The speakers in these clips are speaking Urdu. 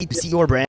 see your brand.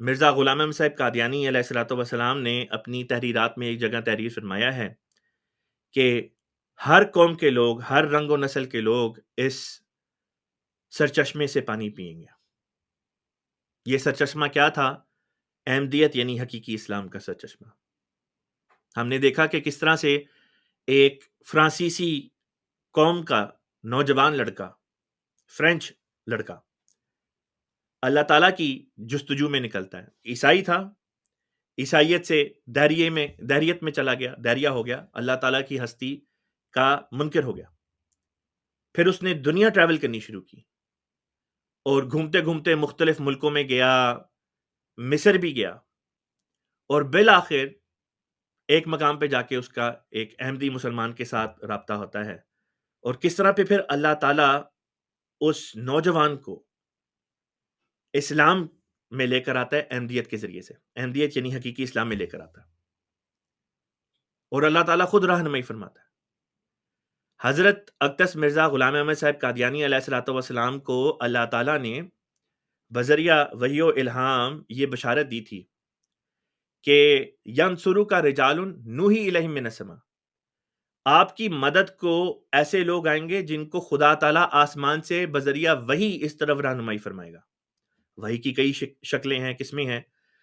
Mirza Ghulam Ahmad صاحب قادیانی علیہ الصلوۃ والسلام نے اپنی تحریرات میں ایک جگہ تحریر فرمایا ہے کہ ہر قوم کے لوگ، ہر رنگ و نسل کے لوگ اس سرچشمے سے پانی پئیں گے۔ یہ سرچشمہ کیا تھا؟ احمدیت یعنی حقیقی اسلام کا سرچشمہ۔ ہم نے دیکھا کہ کس طرح سے ایک فرانسیسی قوم کا نوجوان لڑکا، فرینچ لڑکا، اللہ تعالیٰ کی جستجو میں نکلتا ہے۔ عیسائی تھا، عیسائیت سے دہریت میں چلا گیا، دہریہ ہو گیا، اللہ تعالیٰ کی ہستی کا منکر ہو گیا۔ پھر اس نے دنیا ٹریول کرنی شروع کی اور گھومتے گھومتے مختلف ملکوں میں گیا، مصر بھی گیا، اور بالآخر ایک مقام پہ جا کے اس کا ایک احمدی مسلمان کے ساتھ رابطہ ہوتا ہے، اور کس طرح پہ پھر اللہ تعالیٰ اس نوجوان کو اسلام میں لے کر آتا ہے احمدیت کے ذریعے سے۔ احمدیت یعنی حقیقی اسلام میں لے کر آتا ہے، اور اللہ تعالیٰ خود رہنمائی فرماتا ہے۔ حضرت اقدس مرزا غلام احمد صاحب قادیانی علیہ الصلوۃ والسلام کو اللہ تعالیٰ نے بذریعہ وحی و الہام یہ بشارت دی تھی کہ ینصرک رجال نوحی الیہم من السماء، آپ کی مدد کو ایسے لوگ آئیں گے جن کو خدا تعالیٰ آسمان سے بذریعہ وحی اس طرف رہنمائی فرمائے گا۔ وحی کی کئی شکلیں ہیں، قسمیں ہیں،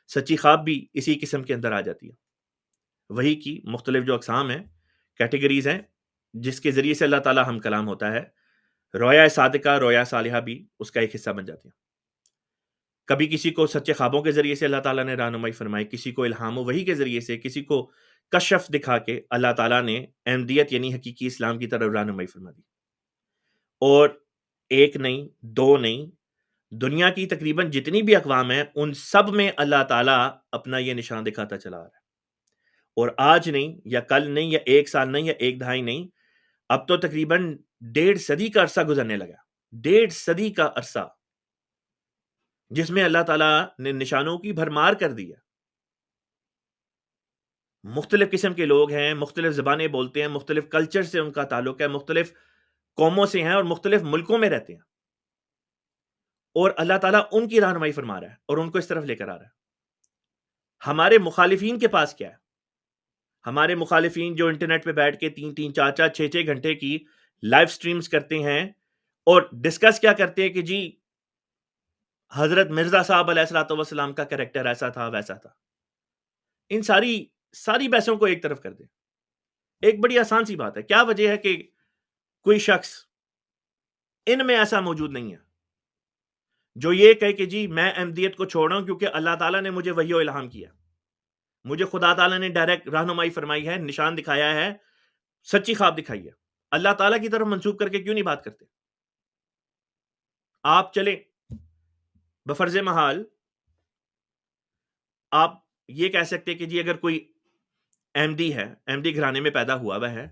سچی خواب بھی اسی قسم کے اندر آ جاتی ہے۔ وحی کی مختلف جو اقسام ہیں، کیٹیگریز ہیں، جس کے ذریعے سے اللہ تعالیٰ ہم کلام ہوتا ہے۔ رویا صادقہ، رویا صالحہ بھی اس کا ایک حصہ بن جاتی ہیں۔ کبھی کسی کو سچے خوابوں کے ذریعے سے اللہ تعالیٰ نے رہنمائی فرمائی، کسی کو الہام و وحی کے ذریعے سے، کسی کو کشف دکھا کے اللہ تعالیٰ نے احمدیت یعنی حقیقی اسلام کی طرف رہنمائی فرما دی۔ اور ایک نہیں، دو نہیں، دنیا کی تقریباً جتنی بھی اقوام ہیں ان سب میں اللہ تعالیٰ اپنا یہ نشان دکھاتا چلا آ رہا ہے۔ اور آج نہیں، یا کل نہیں، یا ایک سال نہیں، یا ایک دہائی نہیں، اب تو تقریباً 1.5 صدی کا عرصہ گزرنے لگا، 1.5 صدی کا عرصہ، جس میں اللہ تعالیٰ نے نشانوں کی بھرمار کر دی ہے۔ مختلف قسم کے لوگ ہیں، مختلف زبانیں بولتے ہیں، مختلف کلچر سے ان کا تعلق ہے، مختلف قوموں سے ہیں اور مختلف ملکوں میں رہتے ہیں، اور اللہ تعالیٰ ان کی رہنمائی فرما رہا ہے اور ان کو اس طرف لے کر آ رہا ہے۔ ہمارے مخالفین کے پاس کیا ہے؟ ہمارے مخالفین جو انٹرنیٹ پہ بیٹھ کے 3 4 4 6 گھنٹے کی لائیو سٹریمز کرتے ہیں اور ڈسکس کیا کرتے ہیں کہ جی حضرت مرزا صاحب علیہ الصلوۃ والسلام کا کریکٹر ایسا تھا، ویسا تھا۔ ان ساری بحثوں کو ایک طرف کر دیں۔ ایک بڑی آسان سی بات ہے، کیا وجہ ہے کہ کوئی شخص ان میں ایسا موجود نہیں ہے جو یہ کہے کہ جی میں احمدیت کو چھوڑ رہا ہوں کیونکہ اللہ تعالیٰ نے مجھے وحی و الہام کیا، مجھے خدا تعالیٰ نے ڈائریکٹ رہنمائی فرمائی ہے، نشان دکھایا ہے، سچی خواب دکھائی ہے۔ اللہ تعالیٰ کی طرف منسوب کر کے کیوں نہیں بات کرتے؟ آپ چلیں، بفرض محال آپ یہ کہہ سکتے کہ جی اگر کوئی احمدی ہے، احمدی گھرانے میں پیدا ہوا ہے،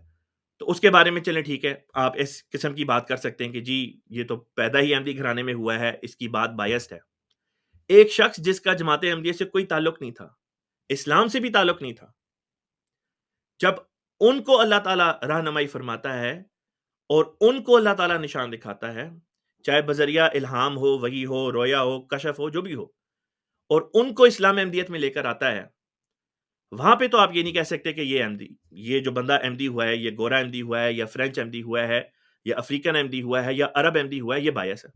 تو اس کے بارے میں چلیں ٹھیک ہے، آپ اس قسم کی بات کر سکتے ہیں کہ جی یہ تو پیدا ہی احمدی گھرانے میں ہوا ہے، اس کی بات بائسڈ ہے۔ ایک شخص جس کا جماعت احمدیہ سے کوئی تعلق نہیں تھا، اسلام سے بھی تعلق نہیں تھا، جب ان کو اللہ تعالیٰ رہنمائی فرماتا ہے اور ان کو اللہ تعالیٰ نشان دکھاتا ہے، چاہے بذریعہ الہام ہو، وحی ہو، رویا ہو، کشف ہو، جو بھی ہو، اور ان کو اسلام احمدیت میں لے کر آتا ہے، وہاں پہ تو آپ یہ نہیں کہہ سکتے کہ یہ جو بندہ احمدی ہوا ہے، یہ گورا احمدی ہوا ہے، یا فرینچ احمدی ہوا ہے، یا افریقن احمدی ہوا ہے، یا عرب احمدی ہوا ہے، یہ بائس ہے۔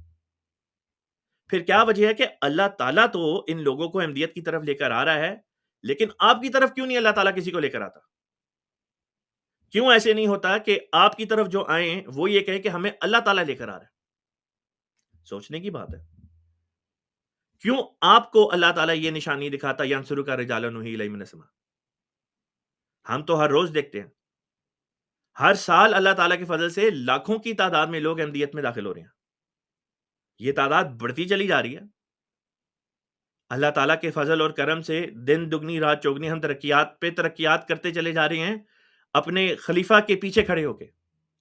پھر کیا وجہ ہے کہ اللہ تعالیٰ تو ان لوگوں کو احمدیت کی طرف لے کر آ رہا ہے، لیکن آپ کی طرف کیوں نہیں اللہ تعالیٰ کسی کو لے کر آتا؟ کیوں ایسے نہیں ہوتا کہ آپ کی طرف جو آئیں وہ یہ کہیں کہ ہمیں اللہ تعالیٰ لے کر آ رہا ہے؟ سوچنے کی بات ہے۔ کیوں آپ کو اللہ تعالیٰ یہ نشانی دکھاتا ینصرک رجال نوحی الیہم من السماء؟ ہم تو ہر روز دیکھتے ہیں، ہر سال اللہ تعالیٰ کے فضل سے لاکھوں کی تعداد میں لوگ احمدیت میں داخل ہو رہے ہیں، یہ تعداد بڑھتی چلی جا رہی ہے۔ اللہ تعالیٰ کے فضل اور کرم سے دن دگنی رات چوگنی ہم ترقیات پہ ترقیات کرتے چلے جا رہے ہیں، اپنے خلیفہ کے پیچھے کھڑے ہو کے۔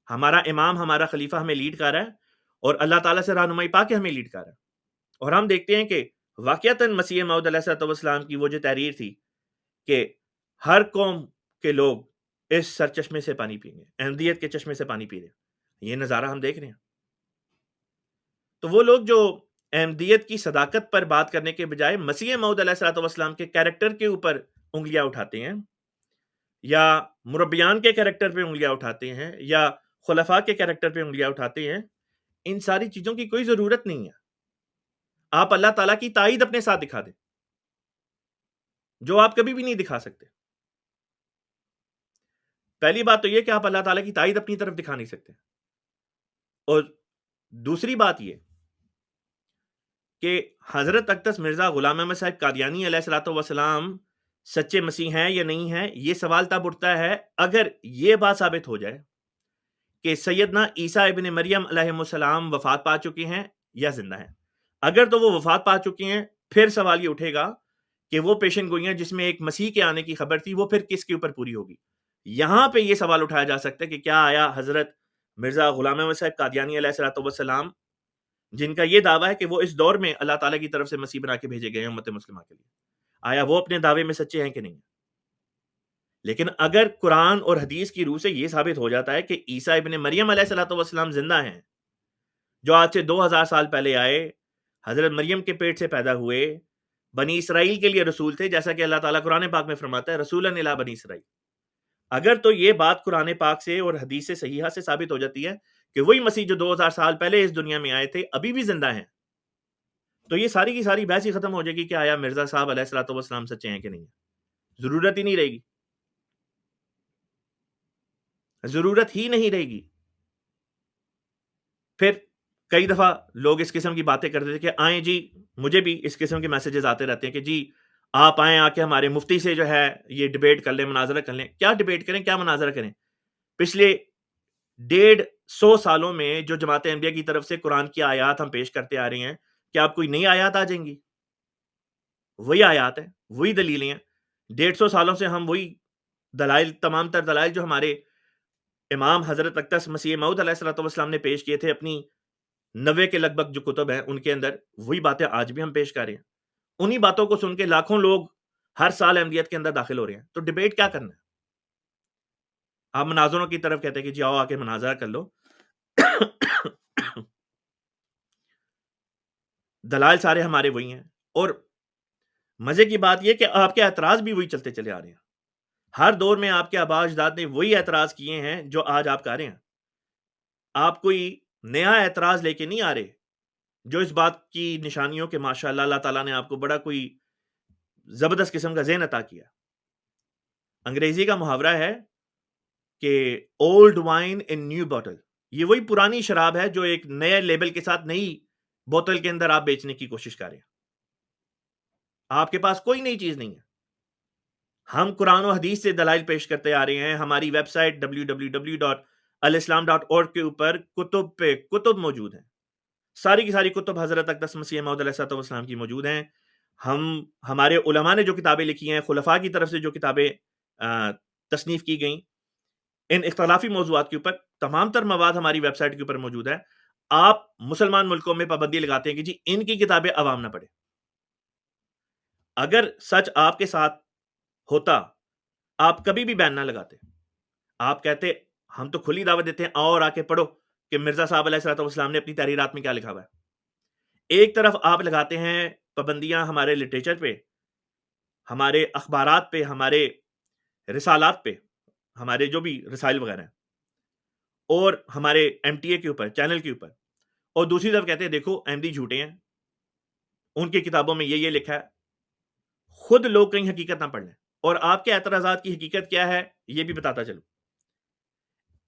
ہمارا امام، ہمارا خلیفہ ہمیں لیڈ کر رہا ہے اور اللہ تعالیٰ سے رہنمائی پا کے ہمیں لیڈ کر رہا ہے، اور ہم دیکھتے ہیں کہ واقعتاً مسیح موعود علیہ الصلوۃ والسلام کی وہ جو تحریر تھی کہ ہر قوم کے لوگ اس سرچشمے سے پانی پئیں گے، احمدیت کے چشمے سے پانی پی رہے ہیں، یہ نظارہ ہم دیکھ رہے ہیں۔ تو وہ لوگ جو احمدیت کی صداقت پر بات کرنے کے بجائے مسیح موعود علیہ الصلوۃ والسلام کے کیریکٹر کے اوپر انگلیاں اٹھاتے ہیں، یا مربیان کے کیریکٹر پہ انگلیاں اٹھاتے ہیں، یا خلفاء کے کیریکٹر پہ انگلیاں اٹھاتے ہیں، ان ساری چیزوں کی کوئی ضرورت نہیں ہے. آپ اللہ تعالیٰ کی تائید اپنے ساتھ دکھا دیں، جو آپ کبھی بھی نہیں دکھا سکتے. پہلی بات تو یہ کہ آپ اللہ تعالیٰ کی تائید اپنی طرف دکھا نہیں سکتے، اور دوسری بات یہ کہ حضرت اقدس مرزا غلام احمد صاحب قادیانی علیہ الصلوۃ والسلام سچے مسیح ہیں یا نہیں ہیں. یہ سوال تب اٹھتا ہے اگر یہ بات ثابت ہو جائے کہ سیدنا عیسیٰ ابن مریم علیہ السلام وفات پا چکے ہیں یا زندہ ہیں. اگر تو وہ وفات پا چکے ہیں، پھر سوال یہ اٹھے گا کہ وہ پیشن گوئیاں جس میں ایک مسیح کے آنے کی خبر تھی، وہ پھر کس کے اوپر پوری ہوگی. یہاں پہ یہ سوال اٹھایا جا سکتا ہے کہ کیا آیا حضرت مرزا غلام احمد صاحب قادیانی علیہ الصلوۃ والسلام، جن کا یہ دعویٰ ہے کہ وہ اس دور میں اللہ تعالیٰ کی طرف سے مسیح بنا کے بھیجے گئے ہیں امت مسلمہ کے لیے، آیا وہ اپنے دعوے میں سچے ہیں کہ نہیں؟ لیکن اگر قرآن اور حدیث کی روح سے یہ ثابت ہو جاتا ہے کہ عیسیٰ ابن مریم علیہ الصلوۃ والسلام زندہ ہیں، جو آج سے 2000 سال پہلے آئے، حضرت مریم کے پیٹ سے پیدا ہوئے، بنی اسرائیل کے لیے رسول تھے، جیسا کہ اللہ تعالیٰ قرآن پاک میں فرماتا ہے رسولاً الی بنی اسرائیل. اگر تو یہ بات قرآن پاک سے اور حدیث صحیحہ سے ثابت ہو جاتی ہے کہ وہی مسیح جو 2000 سال پہلے اس دنیا میں آئے تھے ابھی بھی زندہ ہیں، تو یہ ساری کی ساری بحث ہی ختم ہو جائے گی کہ آیا مرزا صاحب علیہ الصلوۃ والسلام سچے ہیں کہ نہیں. ضرورت ہی نہیں رہے گی، ضرورت ہی نہیں رہے گی. پھر کئی دفعہ لوگ اس قسم کی باتیں کرتے تھے کہ آئیں جی، مجھے بھی اس قسم کے میسیجز آتے رہتے ہیں کہ جی آپ آئیں، آ کے ہمارے مفتی سے جو ہے یہ ڈیبیٹ کر لیں، مناظرہ کر لیں. کیا ڈیبیٹ کریں، کیا مناظرہ کریں؟ پچھلے 150 سالوں میں جو جماعت احمدیہ کی طرف سے قرآن کی آیات ہم پیش کرتے آ رہے ہیں، کیا آپ کوئی نئی آیات آ جائیں گی؟ وہی آیات ہیں، وہی دلیلیں ہیں. 150 سالوں سے ہم وہی دلائل، تمام تر دلائل جو ہمارے امام حضرت اقدس مسیح موعود علیہ الصلوۃ والسلام نے پیش کیے تھے اپنی 90 کے لگ بھگ جو کتب ہیں ان کے اندر، وہی باتیں آج بھی ہم پیش کر رہے ہیں. انہی باتوں کو سن کے لاکھوں لوگ ہر سال احمدیت کے اندر داخل ہو رہے ہیں. تو ڈیبیٹ کیا کرنا ہے؟ آپ مناظروں کی طرف کہتے ہیں کہ جی آؤ آ کے مناظرہ کر لو. دلائل سارے ہمارے وہی ہیں، اور مزے کی بات یہ کہ آپ کے اعتراض بھی وہی چلتے چلے آ رہے ہیں. ہر دور میں آپ کے آباء اجداد نے وہی اعتراض کیے ہیں جو آج آپ کر رہے ہیں. آپ کوئی نیا اعتراض لے کے نہیں آ رہے، جو اس بات کی نشانیوں کہ ماشاءاللہ اللہ تعالیٰ نے آپ کو بڑا کوئی زبردست قسم کا ذہن عطا کیا. انگریزی کا محاورہ ہے کہ اولڈ وائن ان نیو بوٹل. یہ وہی پرانی شراب ہے جو ایک نئے لیبل کے ساتھ نئی بوتل کے اندر آپ بیچنے کی کوشش کر رہے ہیں. آپ کے پاس کوئی نئی چیز نہیں ہے. ہم قرآن و حدیث سے دلائل پیش کرتے آ رہے ہیں. ہماری ویب سائٹ www.alislam.org کے اوپر کتب پہ کتب موجود ہیں. ساری کی ساری کتب حضرت اقدس مسیح موعود علیہ السلام کی موجود ہیں. ہمارے علماء نے جو کتابیں لکھی ہیں، خلفاء کی طرف سے جو کتابیں تصنیف کی گئیں ان اختلافی موضوعات کے اوپر، تمام تر مواد ہماری ویب سائٹ کے اوپر موجود ہے. آپ مسلمان ملکوں میں پابندی لگاتے ہیں کہ جی ان کی کتابیں عوام نہ پڑھے. اگر سچ آپ کے ساتھ ہوتا آپ کبھی بھی بین نہ لگاتے. آپ کہتے ہم تو کھلی دعوت دیتے ہیں، آؤ اور آ کے پڑھو کہ مرزا صاحب علیہ الصلوۃ والسلام نے اپنی تحریرات میں کیا لکھا ہوا ہے. ایک طرف آپ لگاتے ہیں پابندیاں ہمارے لٹریچر پہ، ہمارے اخبارات پہ، ہمارے رسالات پہ، ہمارے جو بھی رسائل وغیرہ ہیں، اور ہمارے ایم ٹی اے کے اوپر، چینل کے اوپر، اور دوسری طرف کہتے ہیں دیکھو احمدی جھوٹے ہیں، ان کی کتابوں میں یہ لکھا ہے. خود لوگ کہیں حقیقت نہ پڑھ لیں، اور آپ کے اعتراضات کی حقیقت کیا ہے یہ بھی بتاتا چلوں.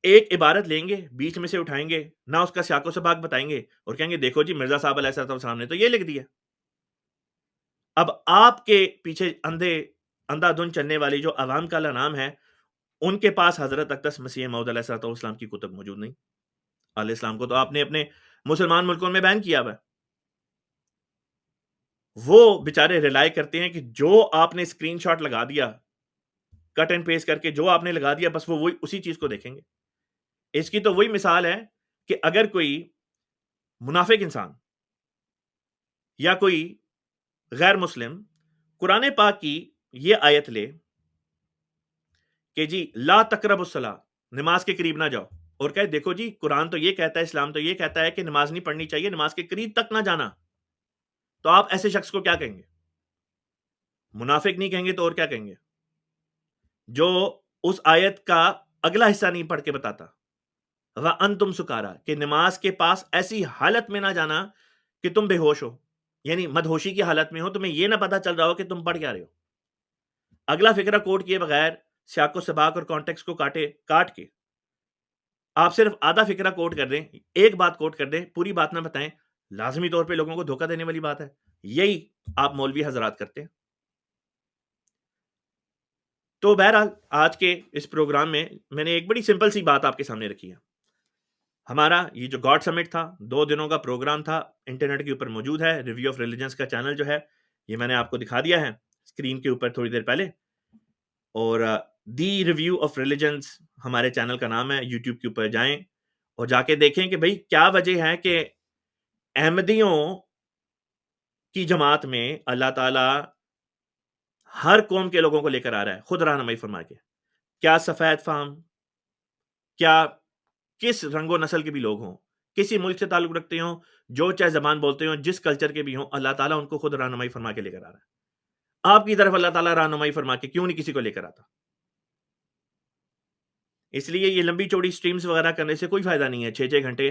ایک عبارت لیں گے، بیچ میں سے اٹھائیں گے، نہ اس کا سیاق و سباق بتائیں گے، اور کہیں گے دیکھو جی مرزا صاحب علیہ السلام نے تو یہ لکھ دیا. اب آپ کے پیچھے اندھا دھن چلنے والی جو عوام کا نام ہے، ان کے پاس حضرت اقدس مسیح موعود علیہ السلام کی کتب موجود نہیں. علیہ السلام کو تو آپ نے اپنے مسلمان ملکوں میں بین کیا ہوا ہے. وہ بیچارے ریلائی کرتے ہیں کہ جو آپ نے اسکرین شاٹ لگا دیا، کٹ اینڈ پیسٹ کر کے جو آپ نے لگا دیا، بس وہ اسی چیز کو دیکھیں گے. اس کی تو وہی مثال ہے کہ اگر کوئی منافق انسان یا کوئی غیر مسلم قرآن پاک کی یہ آیت لے کہ جی لا تقربوا الصلاۃ، نماز کے قریب نہ جاؤ، اور کہے دیکھو جی قرآن تو یہ کہتا ہے، اسلام تو یہ کہتا ہے کہ نماز نہیں پڑھنی چاہیے، نماز کے قریب تک نہ جانا. تو آپ ایسے شخص کو کیا کہیں گے؟ منافق نہیں کہیں گے تو اور کیا کہیں گے؟ جو اس آیت کا اگلا حصہ نہیں پڑھ کے بتاتا، وَأَنْتُمْ سُکارا، کہ نماز کے پاس ایسی حالت میں نہ جانا کہ تم بے ہوش ہو، یعنی مدہوشی کی حالت میں ہو، تمہیں یہ نہ پتا چل رہا ہو کہ تم پڑھ کیا رہے ہو. اگلا فکرہ کوٹ کیے بغیر، سیاق و سباق اور کانٹیکس کو کاٹ کے آپ صرف آدھا فکرہ کوٹ کر دیں، ایک بات کوٹ کر دیں، پوری بات نہ بتائیں، لازمی طور پہ لوگوں کو دھوکہ دینے والی بات ہے. یہی آپ مولوی حضرات کرتے ہیں. تو بہرحال آج کے اس پروگرام میں نے ایک بڑی سمپل سی بات آپ کے سامنے رکھی ہے. ہمارا یہ جو گاڈ سمٹ تھا، 2 دنوں کا پروگرام تھا، انٹرنیٹ کے اوپر موجود ہے. ریویو آف ریلیجنس کا چینل جو ہے یہ میں نے آپ کو دکھا دیا ہے اسکرین کے اوپر تھوڑی دیر پہلے. اور دی ریویو آف ریلیجنس ہمارے چینل کا نام ہے. یوٹیوب کے اوپر جائیں اور جا کے دیکھیں کہ بھئی کیا وجہ ہے کہ احمدیوں کی جماعت میں اللہ تعالیٰ ہر قوم کے لوگوں کو لے کر آ رہا ہے خود رہنمائی فرما کے. کیا سفید فام، کیا کس رنگ و نسل کے بھی لوگ ہوں، کسی ملک سے تعلق رکھتے ہوں، جو چاہے زبان بولتے ہوں، جس کلچر کے بھی ہوں، اللہ تعالیٰ ان کو خود رہنمائی فرما کے لے کر آ رہا ہے. آپ کی طرف اللہ تعالیٰ رہنمائی فرما کے کیوں نہیں کسی کو لے کر آتا؟ اس لیے یہ لمبی چوڑی سٹریمز وغیرہ کرنے سے کوئی فائدہ نہیں ہے. 6 گھنٹے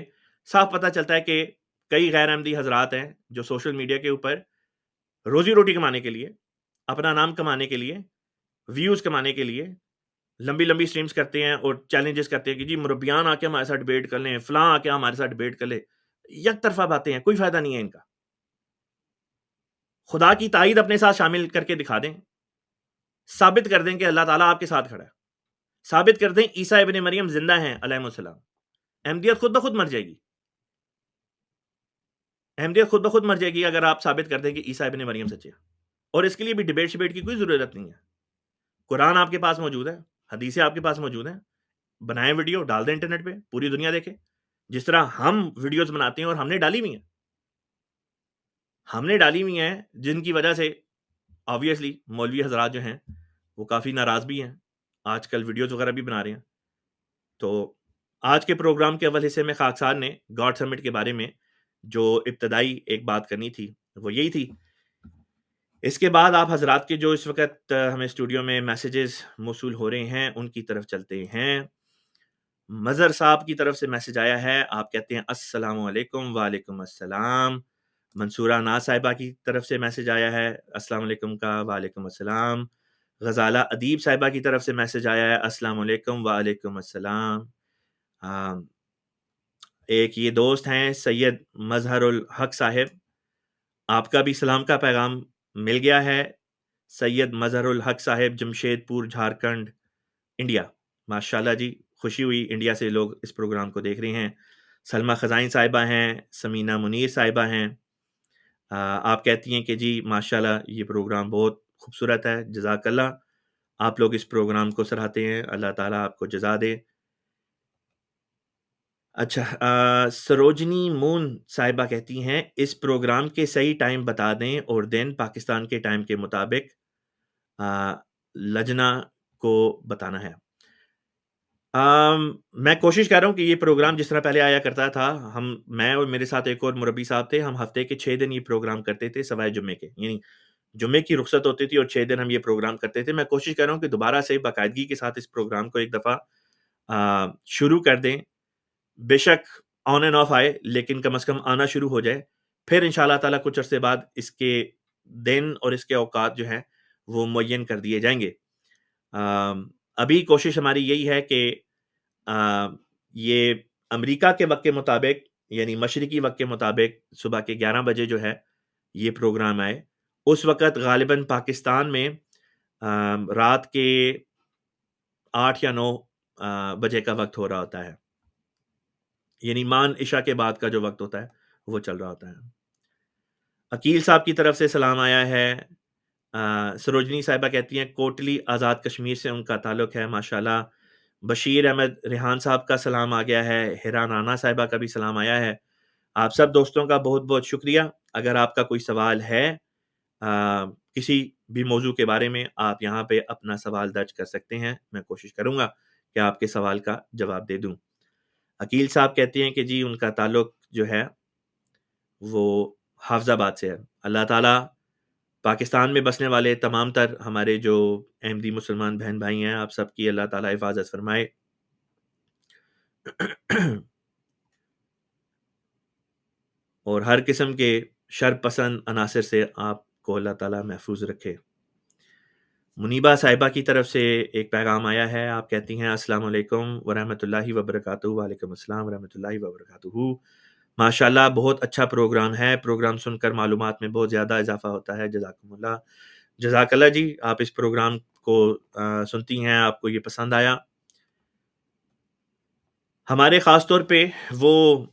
صاف پتہ چلتا ہے کہ کئی غیر احمدی حضرات ہیں جو سوشل میڈیا کے اوپر روزی روٹی کمانے کے لیے، اپنا نام کمانے کے لیے، ویوز کمانے کے لیے لمبی لمبی سٹریمز کرتے ہیں اور چیلنجز کرتے ہیں کہ جی مربیان آ کے ہمارے ساتھ ڈیبیٹ کر لیں، فلاں آ کے ہمارے ساتھ ڈیبیٹ کر لے. یک طرفہ باتیں ہیں، کوئی فائدہ نہیں ہے ان کا. خدا کی تائید اپنے ساتھ شامل کر کے دکھا دیں، ثابت کر دیں کہ اللہ تعالیٰ آپ کے ساتھ کھڑا ہے، ثابت کر دیں عیسیٰ ابن مریم زندہ ہیں علیہ السلام. احمدیت خود بخود مر جائے گی. احمدیت خود بخود مر جائے گی اگر آپ ثابت کر دیں کہ عیسیٰ ابن مریم سچے. اور اس کے لیے بھی ڈیبیٹ شیبیٹ کی کوئی ضرورت نہیں ہے. قرآن آپ کے پاس موجود ہے، حدیثیں آپ کے پاس موجود ہیں، بنائیں ویڈیو ڈال دیں انٹرنیٹ پہ، پوری دنیا دیکھے. جس طرح ہم ویڈیوز بناتے ہیں اور ہم نے ڈالی ہوئی ہیں جن کی وجہ سے آبویسلی مولوی حضرات جو ہیں وہ کافی ناراض بھی ہیں، آج کل ویڈیوز وغیرہ بھی بنا رہے ہیں. تو آج کے پروگرام کے اول حصے میں خاکسار نے گاڈ سمٹ کے بارے میں جو ابتدائی ایک بات کرنی تھی وہ یہی تھی. اس کے بعد آپ حضرات کے جو اس وقت ہمیں اسٹوڈیو میں میسیجز موصول ہو رہے ہیں ان کی طرف چلتے ہیں. مظہر صاحب کی طرف سے میسج آیا ہے، آپ کہتے ہیں السلام علیکم. وعلیکم السلام. منصورہ ناز صاحبہ کی طرف سے میسج آیا ہے السلام علیکم کا، وعلیکم السلام. غزالہ ادیب صاحبہ کی طرف سے میسج آیا ہے السلام علیکم. وعلیکم السلام. ایک یہ دوست ہیں سید مظہر الحق صاحب، آپ کا بھی سلام کا پیغام مل گیا ہے. سید مظہر الحق صاحب، جمشید پور، جھارکھنڈ، انڈیا. ماشاءاللہ جی، خوشی ہوئی انڈیا سے لوگ اس پروگرام کو دیکھ رہے ہیں. سلمہ خزائن صاحبہ ہیں، سمینہ منیر صاحبہ ہیں. آپ کہتی ہیں کہ جی ماشاءاللہ یہ پروگرام بہت خوبصورت ہے، جزاک اللہ. آپ لوگ اس پروگرام کو سراہتے ہیں، اللہ تعالیٰ آپ کو جزا دے. اچھا، سروجنی مون صاحبہ کہتی ہیں اس پروگرام کے صحیح ٹائم بتا دیں اور دن پاکستان کے ٹائم کے مطابق لجنہ کو بتانا ہے. میں کوشش کر رہا ہوں کہ یہ پروگرام جس طرح پہلے آیا کرتا تھا، میں اور میرے ساتھ ایک اور مربی صاحب تھے، ہم ہفتے کے 6 دن یہ پروگرام کرتے تھے سوائے جمعے کے، یعنی جمعے کی رخصت ہوتی تھی اور 6 دن ہم یہ پروگرام کرتے تھے. میں کوشش کر رہا ہوں کہ دوبارہ سے باقاعدگی کے ساتھ اس پروگرام کو ایک دفعہ شروع کر دیں. بے شک آن اینڈ آف آئے لیکن کم از کم آنا شروع ہو جائے. پھر انشاءاللہ تعالیٰ کچھ عرصے بعد اس کے دن اور اس کے اوقات جو ہیں وہ معین کر دیے جائیں گے. ابھی کوشش ہماری یہی ہے کہ یہ امریکہ کے وقت کے مطابق، یعنی مشرقی وقت کے مطابق صبح کے 11 بجے جو ہے یہ پروگرام آئے. اس وقت غالباً پاکستان میں رات کے 8 یا 9 بجے کا وقت ہو رہا ہوتا ہے، یعنی مان عشاء کے بعد کا جو وقت ہوتا ہے وہ چل رہا ہوتا ہے. عقیل صاحب کی طرف سے سلام آیا ہے. سروجنی صاحبہ کہتی ہیں کوٹلی آزاد کشمیر سے ان کا تعلق ہے، ماشاءاللہ. بشیر احمد ریحان صاحب کا سلام آ گیا ہے. ہیرا رانا صاحبہ کا بھی سلام آیا ہے. آپ سب دوستوں کا بہت بہت شکریہ. اگر آپ کا کوئی سوال ہے کسی بھی موضوع کے بارے میں، آپ یہاں پہ اپنا سوال درج کر سکتے ہیں. میں کوشش کروں گا کہ آپ کے سوال کا جواب دے دوں. عقیل صاحب کہتے ہیں کہ جی ان کا تعلق جو ہے وہ حافظ آباد سے ہے. اللہ تعالیٰ پاکستان میں بسنے والے تمام تر ہمارے جو احمدی مسلمان بہن بھائی ہیں، آپ سب کی اللہ تعالیٰ حفاظت فرمائے. اور ہر قسم کے شر پسند عناصر سے آپ کو اللہ تعالیٰ محفوظ رکھے. منیبہ صاحبہ کی طرف سے ایک پیغام آیا ہے. آپ کہتی ہیں السلام علیکم ورحمۃ اللہ وبرکاتہ. وعلیکم السلام ورحمۃ اللہ وبرکاتہ. ماشاء اللہ بہت اچھا پروگرام ہے. پروگرام سن کر معلومات میں بہت زیادہ اضافہ ہوتا ہے. جزاکم اللہ. جزاک اللہ جی. آپ اس پروگرام کو سنتی ہیں، آپ کو یہ پسند آیا. ہمارے خاص طور پہ وہ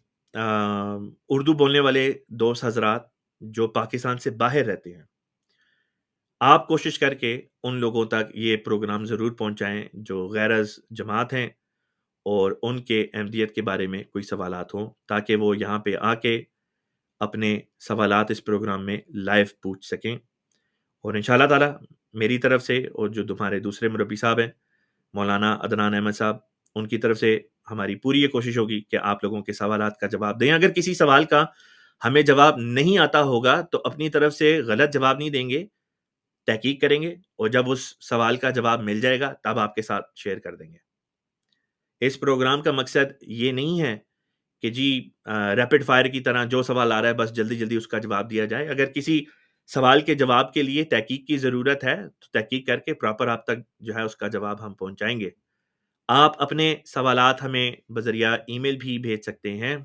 اردو بولنے والے دوست حضرات جو پاکستان سے باہر رہتے ہیں، آپ کوشش کر کے ان لوگوں تک یہ پروگرام ضرور پہنچائیں جو غیر از جماعت ہیں اور ان کے احمدیت کے بارے میں کوئی سوالات ہوں، تاکہ وہ یہاں پہ آ کے اپنے سوالات اس پروگرام میں لائیو پوچھ سکیں. اور انشاءاللہ تعالی میری طرف سے اور جو تمہارے دوسرے مربی صاحب ہیں مولانا عدنان احمد صاحب، ان کی طرف سے ہماری پوری یہ کوشش ہوگی کہ آپ لوگوں کے سوالات کا جواب دیں. اگر کسی سوال کا ہمیں جواب نہیں آتا ہوگا تو اپنی طرف سے غلط جواب نہیں دیں گے، تحقیق کریں گے اور جب اس سوال کا جواب مل جائے گا تب آپ کے ساتھ شیئر کر دیں گے. اس پروگرام کا مقصد یہ نہیں ہے کہ جی ریپڈ فائر کی طرح جو سوال آ رہا ہے بس جلدی جلدی اس کا جواب دیا جائے. اگر کسی سوال کے جواب کے لیے تحقیق کی ضرورت ہے تو تحقیق کر کے پراپر آپ تک جو ہے اس کا جواب ہم پہنچائیں گے. آپ اپنے سوالات ہمیں بذریعہ ای میل بھی بھیج سکتے ہیں،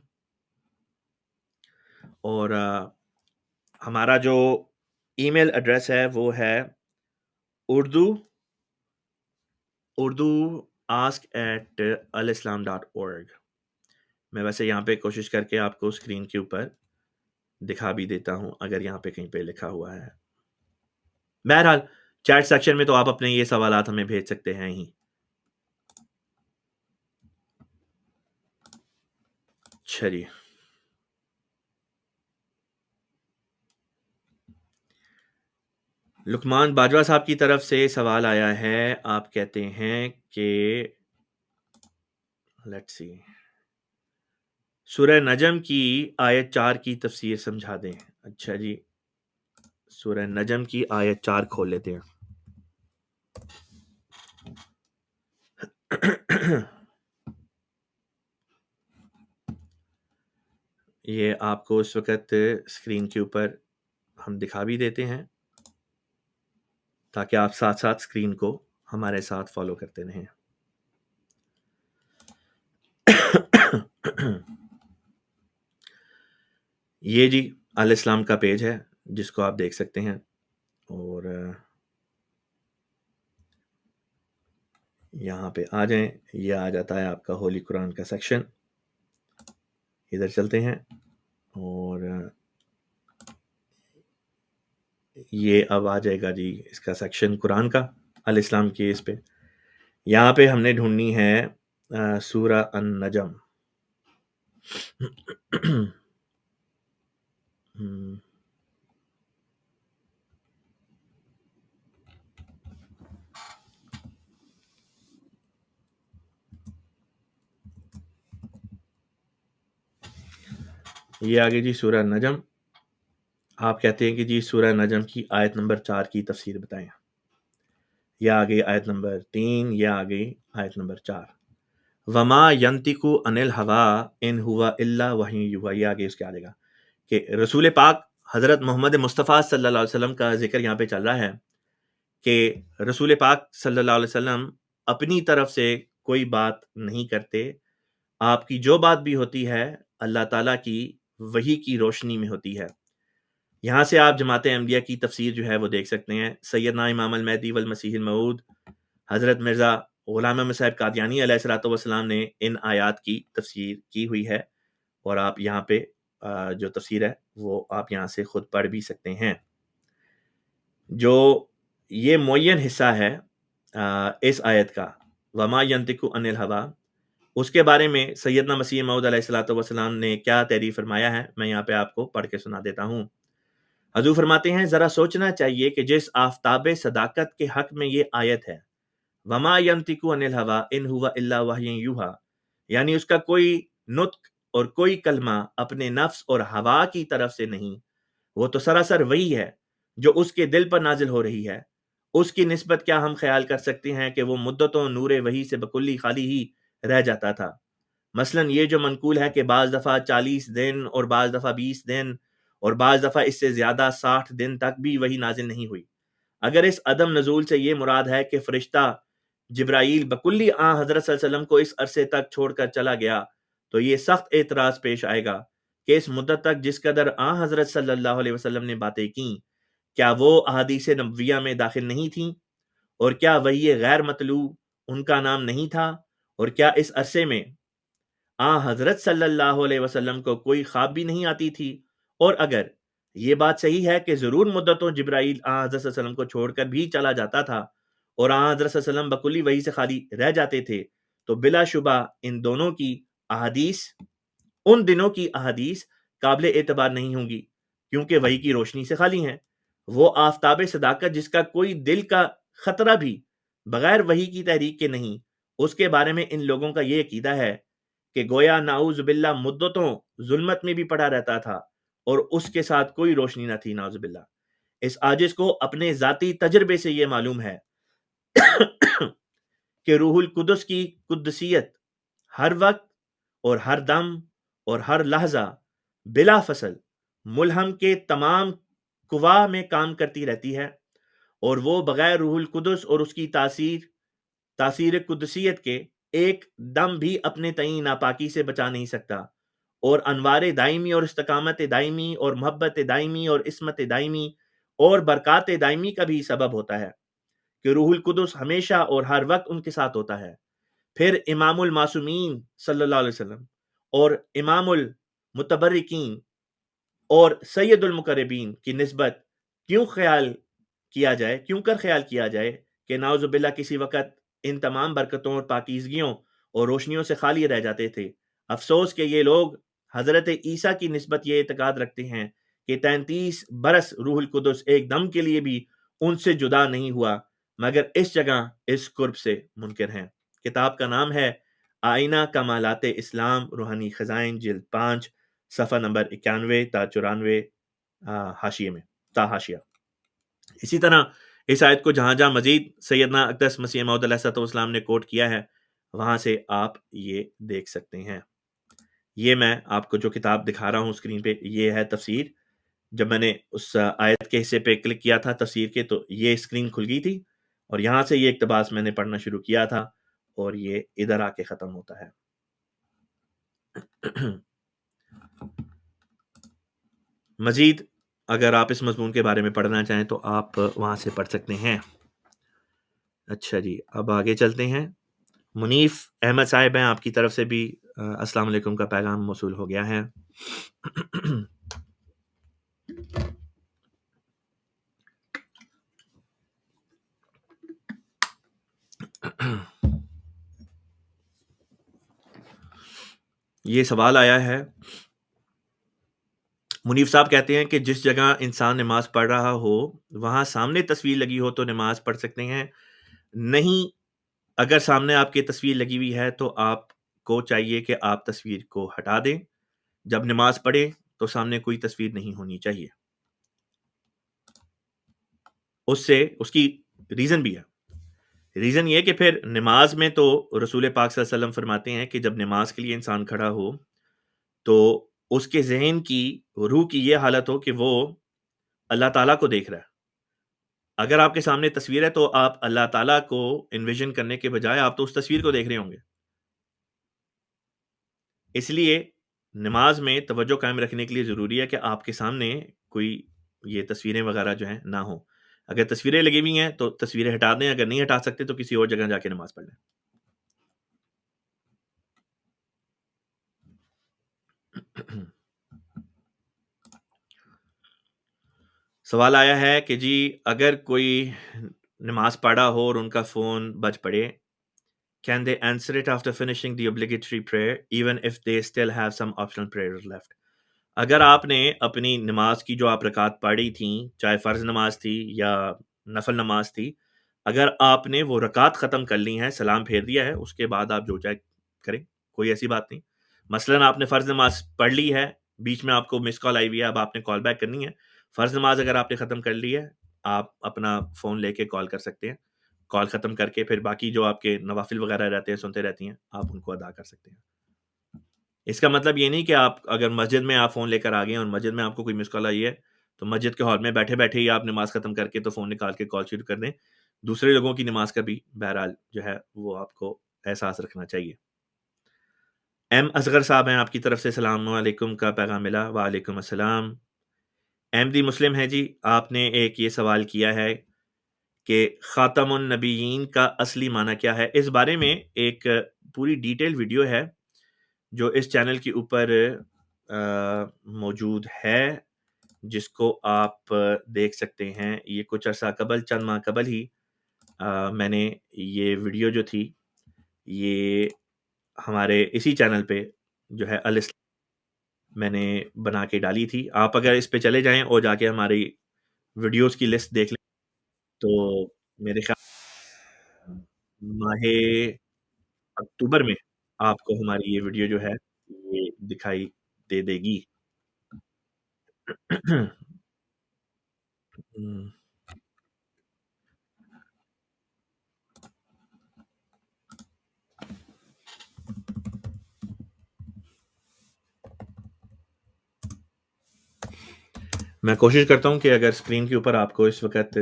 اور ہمارا جو ای میل ایڈریس ہے وہ ہے urdu@alislam.org. میں ویسے یہاں پہ کوشش کر کے آپ کو اسکرین کے اوپر دکھا بھی دیتا ہوں اگر یہاں پہ کہیں پہ لکھا ہوا ہے. بہرحال چیٹ سیکشن میں تو آپ اپنے یہ سوالات ہمیں بھیج سکتے ہیں ہی. چلیے لقمان باجوہ صاحب کی طرف سے سوال آیا ہے. آپ کہتے ہیں کہ لیٹس سی سورہ نجم کی آیت 4 کی تفسیر سمجھا دیں. اچھا جی، سورہ نجم کی آیت 4 کھول لیتے ہیں. یہ آپ کو اس وقت اسکرین کے اوپر ہم دکھا بھی دیتے ہیں تاکہ آپ ساتھ ساتھ اسکرین کو ہمارے ساتھ فالو کرتے رہیں. یہ جی الاسلام کا پیج ہے جس کو آپ دیکھ سکتے ہیں، اور یہاں پہ آ جائیں. یہ آ جاتا ہے آپ کا ہولی قرآن کا سیکشن. ادھر چلتے ہیں اور یہ اب آ جائے گا جی اس کا سیکشن قرآن کا الاسلام کی. اس پہ یہاں پہ ہم نے ڈھونڈنی ہے سورہ النجم. یہ آگے جی سورہ نجم. آپ کہتے ہیں کہ جی سورہ نجم کی آیت نمبر 4 کی تفسیر بتائیں. یہ آگے آیت نمبر 3، یہ آگے آیت نمبر 4. وما ینطق عن الهوى ان هو الا وحی یوحی. یہ آگے اس کے آ جائے گا کہ رسول پاک حضرت محمد مصطفیٰ صلی اللہ علیہ وسلم کا ذکر یہاں پہ چل رہا ہے کہ رسول پاک صلی اللہ علیہ وسلم اپنی طرف سے کوئی بات نہیں کرتے. آپ کی جو بات بھی ہوتی ہے اللہ تعالیٰ کی وحی کی روشنی میں ہوتی ہے. یہاں سے آپ جماعت احمدیہ کی تفسیر جو ہے وہ دیکھ سکتے ہیں. سیدنا امام المہدی والمسیح الموعود حضرت مرزا غلام احمد صاحب قادیانی علیہ الصلوۃ والسلام نے ان آیات کی تفسیر کی ہوئی ہے، اور آپ یہاں پہ جو تفسیر ہے وہ آپ یہاں سے خود پڑھ بھی سکتے ہیں. جو یہ معین حصہ ہے اس آیت کا وما ینطق عن الہوی، اس کے بارے میں سیدنا مسیح موعود علیہ الصلوۃ والسلام نے کیا تعریف فرمایا ہے میں یہاں پہ آپ کو پڑھ کے سنا دیتا ہوں. حضور فرماتے ہیں ذرا سوچنا چاہیے کہ جس آفتاب صداقت کے حق میں یہ آیت ہے وما ینطق عن الہوی ان هو الا وحی یوحی، یعنی اس کا کوئی نطق اور کوئی کلمہ اپنے نفس اور ہوا کی طرف سے نہیں، وہ تو سراسر وہی ہے جو اس کے دل پر نازل ہو رہی ہے. اس کی نسبت کیا ہم خیال کر سکتے ہیں کہ وہ مدتوں نور وحی سے بکلی خالی ہی رہ جاتا تھا؟ مثلاً یہ جو منقول ہے کہ بعض دفعہ 40 دن اور بعض دفعہ 20 دن اور بعض دفعہ اس سے زیادہ 60 دن تک بھی وہی نازل نہیں ہوئی. اگر اس عدم نزول سے یہ مراد ہے کہ فرشتہ جبرائیل بکلی حضرت صلی اللہ علیہ وسلم کو اس عرصے تک چھوڑ کر چلا گیا تو یہ سخت اعتراض پیش آئے گا کہ اس مدت تک جس قدر حضرت صلی اللہ علیہ وسلم نے باتیں کیں کیا وہ احادیث نبویہ میں داخل نہیں تھیں؟ اور کیا وحی غیر مطلوع ان کا نام نہیں تھا؟ اور کیا اس عرصے میں حضرت صلی اللہ علیہ وسلم کو کوئی خواب بھی نہیں آتی تھی؟ اور اگر یہ بات صحیح ہے کہ ضرور مدتوں جبرائیل حضرت صلی اللہ علیہ وسلم کو چھوڑ کر بھی چلا جاتا تھا اور حضرت صلی اللہ علیہ وسلم بکلی وحی سے خالی رہ جاتے تھے، تو بلا شبہ ان دنوں کی احادیث قابل اعتبار نہیں ہوں گی کیونکہ وحی کی روشنی سے خالی ہیں. وہ آفتاب صداقت جس کا کوئی دل کا خطرہ بھی بغیر وحی کی تحریک کے نہیں، اس کے بارے میں ان لوگوں کا یہ عقیدہ ہے کہ گویا نعوذ باللہ مدتوں ظلمت میں بھی پڑا رہتا تھا اور اس کے ساتھ کوئی روشنی نہ تھی. نعوذ باللہ. اس عاجز کو اپنے ذاتی تجربے سے یہ معلوم ہے کہ روح القدس کی قدسیت ہر وقت اور ہر دم اور ہر لحظہ بلا فصل ملہم کے تمام قوا میں کام کرتی رہتی ہے، اور وہ بغیر روح القدس اور اس کی تاثیر قدسیت کے ایک دم بھی اپنے تئیں ناپاکی سے بچا نہیں سکتا، اور انوار دائمی اور استقامت دائمی اور محبت دائمی اور عصمت دائمی اور برکات دائمی کا بھی سبب ہوتا ہے کہ روح القدس ہمیشہ اور ہر وقت ان کے ساتھ ہوتا ہے. پھر امام المعصومین صلی اللہ علیہ وسلم اور امام المتبرکین اور سید المقربین کی نسبت کیوں کر خیال کیا جائے کہ نعوذ باللہ کسی وقت ان تمام برکتوں اور پاکیزگیوں اور روشنیوں سے خالی رہ جاتے تھے. افسوس کہ یہ لوگ حضرت عیسیٰ کی نسبت یہ اعتقاد رکھتے ہیں کہ 33 برس روح القدس ایک دم کے لیے بھی ان سے جدا نہیں ہوا، مگر اس جگہ اس قرب سے منکر ہیں. کتاب کا نام ہے آئینہ کمالات اسلام روحانی خزائن جلد 5 صفحہ نمبر 91 تا 94 حاشیے میں تا حاشیہ. اسی طرح اس آیت کو جہاں جہاں مزید سیدنا اقدس مسیح موعود علیہ السلام نے کوٹ کیا ہے وہاں سے آپ یہ دیکھ سکتے ہیں. یہ میں آپ کو جو کتاب دکھا رہا ہوں اسکرین پہ یہ ہے تفسیر. جب میں نے اس آیت کے حصے پہ کلک کیا تھا تفسیر کے تو یہ اسکرین کھل گئی تھی اور یہاں سے یہ اقتباس میں نے پڑھنا شروع کیا تھا اور یہ ادھر آ کے ختم ہوتا ہے. مزید اگر آپ اس مضمون کے بارے میں پڑھنا چاہیں تو آپ وہاں سے پڑھ سکتے ہیں. اچھا جی، اب آگے چلتے ہیں. منیف احمد صاحب ہیں، آپ کی طرف سے بھی السلام علیکم کا پیغام موصول ہو گیا ہے. یہ سوال آیا ہے. منیف صاحب کہتے ہیں کہ جس جگہ انسان نماز پڑھ رہا ہو وہاں سامنے تصویر لگی ہو تو نماز پڑھ سکتے ہیں؟ نہیں، اگر سامنے آپ کی تصویر لگی ہوئی ہے تو آپ کو چاہیے کہ آپ تصویر کو ہٹا دیں. جب نماز پڑھیں تو سامنے کوئی تصویر نہیں ہونی چاہیے. اس کی ریزن بھی ہے. ریزن یہ کہ پھر نماز میں تو رسول پاک صلی اللہ علیہ وسلم فرماتے ہیں کہ جب نماز کے لیے انسان کھڑا ہو تو اس کے ذہن کی روح کی یہ حالت ہو کہ وہ اللہ تعالیٰ کو دیکھ رہا ہے. اگر آپ کے سامنے تصویر ہے تو آپ اللہ تعالیٰ کو انویژن کرنے کے بجائے آپ تو اس تصویر کو دیکھ رہے ہوں گے. اس لیے نماز میں توجہ قائم رکھنے کے لیے ضروری ہے کہ آپ کے سامنے کوئی یہ تصویریں وغیرہ جو ہیں نہ ہوں. اگر تصویریں لگی ہوئی ہیں تو تصویریں ہٹا دیں، اگر نہیں ہٹا سکتے تو کسی اور جگہ جا کے نماز پڑھ لیں. سوال آیا ہے کہ جی اگر کوئی نماز پڑھا ہو اور ان کا فون بج پڑے can they answer it after finishing the obligatory prayer even if they still have some optional prayers left؟ اگر آپ نے اپنی نماز کی جو آپ رکعت پڑھی تھیں چاہے فرض نماز تھی یا نفل نماز تھی، اگر آپ نے وہ رکعت ختم کر لی ہیں، سلام پھیر دیا ہے، اس کے بعد آپ جو چاہے کریں، کوئی ایسی بات نہیں. مثلا آپ نے فرض نماز پڑھ لی ہے، بیچ میں آپ کو مس کال آئی ہوئی ہے، اب آپ نے کال بیک کرنی ہے فرض نماز اگر آپ نے ختم کر لی ہے، آپ اپنا فون لے کے کال کر سکتے ہیں، کال ختم کر کے پھر باقی جو آپ کے نوافل وغیرہ رہتے ہیں سنتے رہتی ہیں، آپ ان کو ادا کر سکتے ہیں۔ اس کا مطلب یہ نہیں کہ آپ اگر مسجد میں آپ فون لے کر آ گئے ہیں اور مسجد میں آپ کو کوئی مس کال آئی ہے تو مسجد کے ہال میں بیٹھے بیٹھے ہی آپ نماز ختم کر کے تو فون نکال کے کال شروع کر دیں۔ دوسرے لوگوں کی نماز کا بھی بہرحال جو ہے وہ آپ کو احساس رکھنا چاہیے۔ ایم اصغر صاحب ہیں، آپ کی طرف سے السلام علیکم کا پیغام ملا۔ وعلیکم السلام۔ احمدی مسلم ہے جی، آپ نے ایک یہ سوال کیا ہے کہ خاتم النبیین کا اصلی معنی کیا ہے۔ اس بارے میں ایک پوری ڈیٹیل ویڈیو ہے جو اس چینل کے اوپر موجود ہے، جس کو آپ دیکھ سکتے ہیں۔ یہ کچھ عرصہ قبل، چند ماہ قبل ہی میں نے یہ ویڈیو جو تھی یہ ہمارے اسی چینل پہ جو ہے میں نے بنا کے ڈالی تھی۔ آپ اگر اس پہ چلے جائیں اور جا کے ہماری ویڈیوز کی لسٹ دیکھ لیں تو میرے خیال ماہ اکتوبر میں آپ کو ہماری یہ ویڈیو جو ہے یہ دکھائی دے گی۔ میں کوشش کرتا ہوں کہ اگر اسکرین کے اوپر آپ کو اس وقت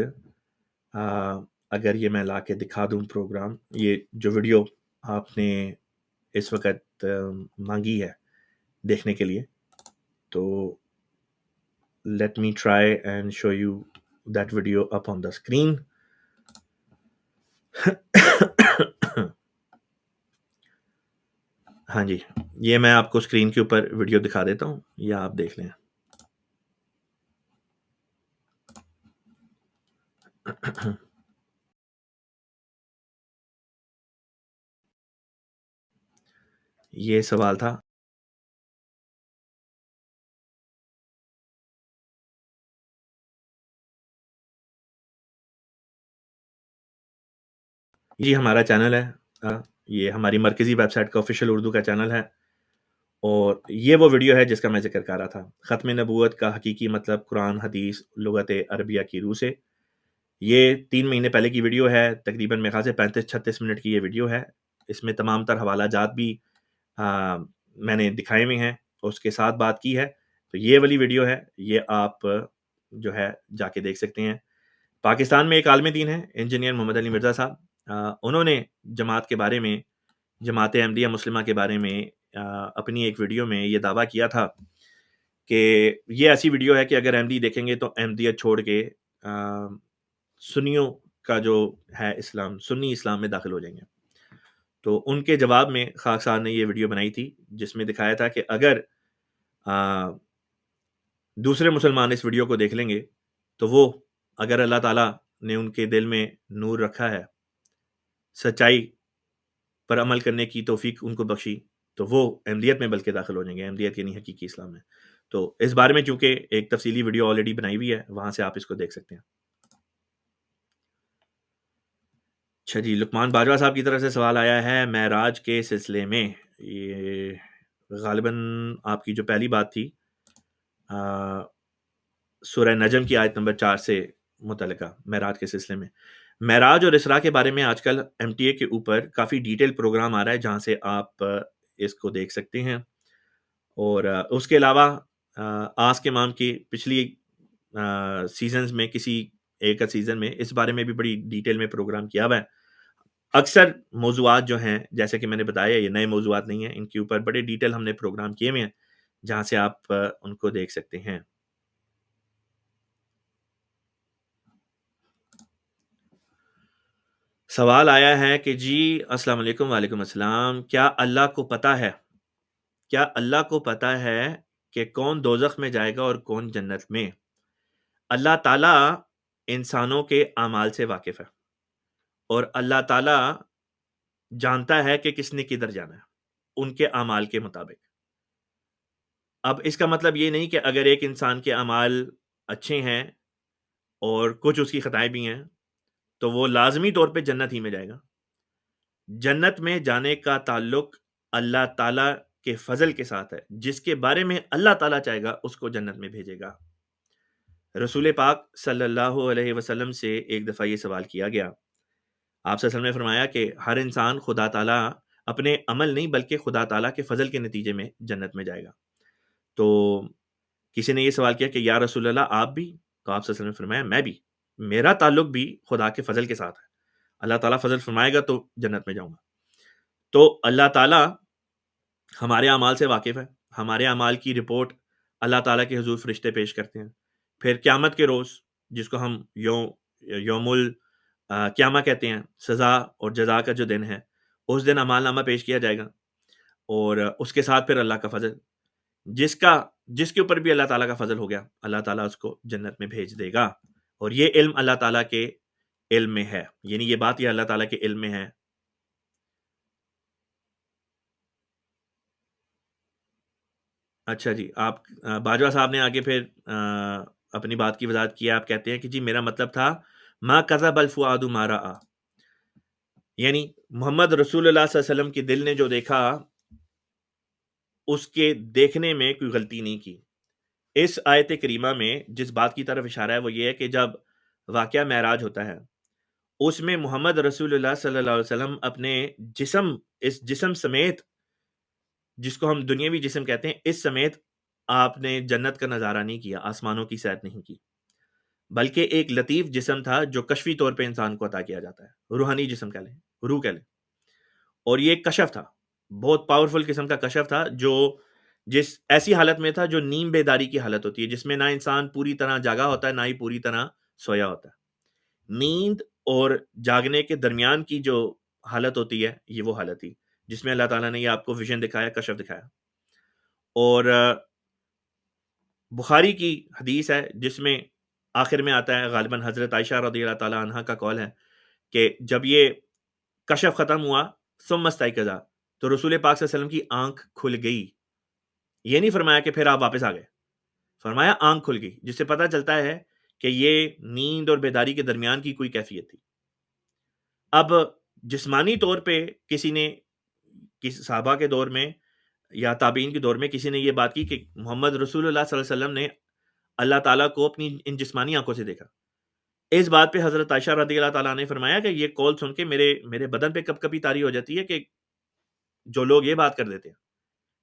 اگر یہ میں لا کے دکھا دوں پروگرام، یہ جو ویڈیو آپ نے اس وقت مانگی ہے دیکھنے کے لیے، تو let me try and show you that video up on the screen. ہاں جی، یہ میں آپ کو اسکرین کے اوپر ویڈیو دکھا دیتا ہوں، یا آپ دیکھ لیں۔ یہ سوال تھا جی، ہمارا چینل ہے، یہ ہماری مرکزی ویب سائٹ کا آفیشیل اردو کا چینل ہے، اور یہ وہ ویڈیو ہے جس کا میں ذکر کر رہا تھا۔ ختم نبوت کا حقیقی مطلب قرآن حدیث لغت عربیہ کی روح سے۔ یہ 3 مہینے پہلے کی ویڈیو ہے، تقریباً میرے خیال سے 35-36 منٹ کی یہ ویڈیو ہے۔ اس میں تمام تر حوالہ جات بھی میں نے دکھائے ہوئے ہیں اور اس کے ساتھ بات کی ہے۔ تو یہ والی ویڈیو ہے، یہ آپ جو ہے جا کے دیکھ سکتے ہیں۔ پاکستان میں ایک عالم دین ہے انجینئر محمد علی مرزا صاحب، انہوں نے جماعت کے بارے میں، جماعت احمدیہ مسلمہ کے بارے میں اپنی ایک ویڈیو میں یہ دعویٰ کیا تھا کہ یہ ایسی ویڈیو ہے کہ اگر احمدی دیکھیں گے تو احمدیت چھوڑ کے سنیوں کا جو ہے اسلام، سنی اسلام میں داخل ہو جائیں گے۔ تو ان کے جواب میں خاک صاحب نے یہ ویڈیو بنائی تھی جس میں دکھایا تھا کہ اگر دوسرے مسلمان اس ویڈیو کو دیکھ لیں گے تو وہ، اگر اللہ تعالیٰ نے ان کے دل میں نور رکھا ہے، سچائی پر عمل کرنے کی توفیق ان کو بخشی، تو وہ احمدیت میں بلکہ داخل ہو جائیں گے، احمدیت یعنی حقیقی اسلام میں۔ تو اس بارے میں چونکہ ایک تفصیلی ویڈیو آلریڈی بنائی ہوئی ہے، وہاں سے آپ اس کو دیکھ سکتے ہیں۔ اچھا جی، لقمان باجوہ صاحب کی طرف سے سوال آیا ہے معراج کے سلسلے میں۔ یہ غالباً آپ کی جو پہلی بات تھی سورہ نجم کی آیت نمبر 4 سے متعلقہ معراج کے سلسلے میں۔ معراج اور اسراء کے بارے میں آج کل ایم ٹی اے کے اوپر کافی ڈیٹیل پروگرام آ رہا ہے جہاں سے آپ اس کو دیکھ سکتے ہیں، اور اس کے علاوہ آسک امام کی پچھلی سیزنز میں کسی ایک سیزن میں اس بارے میں بھی بڑی ڈیٹیل میں پروگرام کیا ہوا ہے۔ اکثر موضوعات جو ہیں جیسے کہ میں نے بتایا یہ نئے موضوعات نہیں ہیں، ان کے اوپر بڑے ڈیٹیل ہم نے پروگرام کیے ہوئے ہیں جہاں سے آپ ان کو دیکھ سکتے ہیں۔ سوال آیا ہے کہ جی السلام علیکم، وعلیکم السلام، کیا اللہ کو پتہ ہے کہ کون دوزخ میں جائے گا اور کون جنت میں؟ اللہ تعالیٰ انسانوں کے اعمال سے واقف ہے، اور اللہ تعالیٰ جانتا ہے کہ کس نے کدھر جانا ہے ان کے اعمال کے مطابق۔ اب اس کا مطلب یہ نہیں کہ اگر ایک انسان کے اعمال اچھے ہیں اور کچھ اس کی خطائیں بھی ہیں تو وہ لازمی طور پہ جنت ہی میں جائے گا۔ جنت میں جانے کا تعلق اللہ تعالیٰ کے فضل کے ساتھ ہے، جس کے بارے میں اللہ تعالیٰ چاہے گا اس کو جنت میں بھیجے گا۔ رسول پاک صلی اللہ علیہ وسلم سے ایک دفعہ یہ سوال کیا گیا. آپ صلی اللہ علیہ وسلم نے فرمایا کہ ہر انسان خدا تعالیٰ اپنے عمل نہیں بلکہ خدا تعالیٰ کے فضل کے نتیجے میں جنت میں جائے گا. تو کسی نے یہ سوال کیا کہ یا رسول اللہ آپ بھی؟ تو آپ صلی اللہ علیہ وسلم نے فرمایا میں بھی. میرا تعلق بھی خدا کے فضل کے ساتھ ہے. اللہ تعالیٰ فضل فرمائے گا تو جنت میں جاؤں گا. تو اللہ تعالیٰ ہمارے اعمال سے واقف ہے. ہمارے اعمال کی رپورٹ اللہ تعالیٰ کے حضور فرشتے پیش کرتے ہیں. پھر قیامت کے روز جس کو ہم یوم قیامہ کہتے ہیں، سزا اور جزا کا جو دن ہے، اس دن اعمال نامہ پیش کیا جائے گا، اور اس کے ساتھ پھر اللہ کا فضل جس کے اوپر بھی اللہ تعالیٰ کا فضل ہو گیا، اللہ تعالیٰ اس کو جنت میں بھیج دے گا. اور یہ علم اللہ تعالیٰ کے علم میں ہے، یعنی یہ بات یہ اللہ تعالیٰ کے علم میں ہے. اچھا جی، آپ باجوہ صاحب نے آگے پھر اپنی بات کی وضاحت کیا. آپ کہتے ہیں کہ جی میرا مطلب تھا ما کذب الفؤاد ما رأى، یعنی محمد رسول اللہ صلی اللہ علیہ وسلم کے دل نے جو دیکھا اس کے دیکھنے میں کوئی غلطی نہیں کی. اس آیت کریمہ میں جس بات کی طرف اشارہ ہے وہ یہ ہے کہ جب واقعہ معراج ہوتا ہے اس میں محمد رسول اللہ صلی اللہ علیہ وسلم اپنے اس جسم سمیت، جس کو ہم دنیاوی جسم کہتے ہیں، اس سمیت آپ نے جنت کا نظارہ نہیں کیا، آسمانوں کی سیر نہیں کی، بلکہ ایک لطیف جسم تھا جو کشفی طور پہ انسان کو عطا کیا جاتا ہے. روحانی جسم کہہ لیں، روح کہہ لیں. اور یہ ایک کشف تھا، بہت پاورفل قسم کا کشف تھا، جو جس ایسی حالت میں تھا جو نیم بیداری کی حالت ہوتی ہے، جس میں نہ انسان پوری طرح جاگا ہوتا ہے نہ ہی پوری طرح سویا ہوتا ہے. نیند اور جاگنے کے درمیان کی جو حالت ہوتی ہے یہ وہ حالت تھی جس میں اللہ تعالیٰ نے یہ آپ کو ویژن دکھایا، کشف دکھایا. اور بخاری کی حدیث ہے جس میں آخر میں آتا ہے، غالباً حضرت عائشہ رضی اللہ تعالیٰ عنہ کا قول ہے کہ جب یہ کشف ختم ہوا ثم استيقظ، تو رسول پاک صلی اللہ علیہ وسلم کی آنکھ کھل گئی. یہ نہیں فرمایا کہ پھر آپ واپس آ گئے، فرمایا آنکھ کھل گئی، جس سے پتہ چلتا ہے کہ یہ نیند اور بیداری کے درمیان کی کوئی کیفیت تھی. اب جسمانی طور پہ کسی نے صحابہ کے دور میں یا تابعین کے دور میں کسی نے یہ بات کی کہ محمد رسول اللہ صلی اللہ علیہ وسلم نے اللہ تعالیٰ کو اپنی ان جسمانی آنکھوں سے دیکھا. اس بات پہ حضرت عائشہ رضی اللہ تعالیٰ نے فرمایا کہ یہ قول سن کے میرے بدن پہ کب کبھی طاری ہو جاتی ہے کہ جو لوگ یہ بات کر دیتے ہیں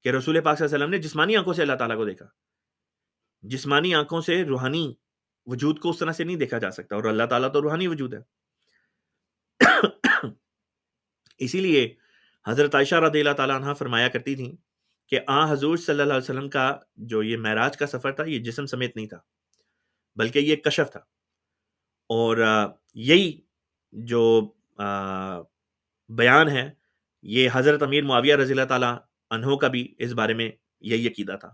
کہ رسول پاک صلی اللہ علیہ وسلم نے جسمانی آنکھوں سے اللہ تعالیٰ کو دیکھا. جسمانی آنکھوں سے روحانی وجود کو اس طرح سے نہیں دیکھا جا سکتا، اور اللہ تعالیٰ تو روحانی وجود ہے. اسی لیے حضرت عائشہ رضی اللہ تعالیٰ عنہ فرمایا کرتی تھیں کہ حضور صلی اللہ علیہ وسلم کا جو یہ معراج کا سفر تھا یہ جسم سمیت نہیں تھا بلکہ یہ کشف تھا. اور یہی جو بیان ہے یہ حضرت امیر معاویہ رضی اللہ تعالیٰ عنہ کا بھی اس بارے میں یہی عقیدہ تھا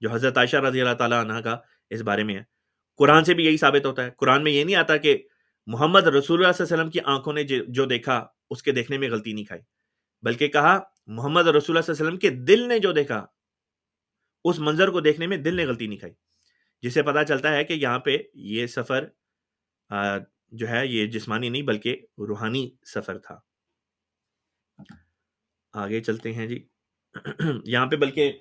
جو حضرت عائشہ رضی اللہ تعالیٰ عنہ کا اس بارے میں ہے. قرآن سے بھی یہی ثابت ہوتا ہے. قرآن میں یہ نہیں آتا کہ محمد رسول اللہ صلی اللہ علیہ وسلم کی آنکھوں نے جو دیکھا اس کے دیکھنے میں غلطی نہیں کھائی، بلکہ کہا محمد رسول اللہ صلی اللہ علیہ وسلم کے دل نے جو دیکھا اس منظر کو دیکھنے میں دل نے غلطی نہیں کھائی، جس سے پتہ چلتا ہے کہ یہاں پہ یہ سفر جو ہے یہ جسمانی نہیں بلکہ روحانی سفر تھا. آگے چلتے ہیں جی. یہاں پہ بلکہ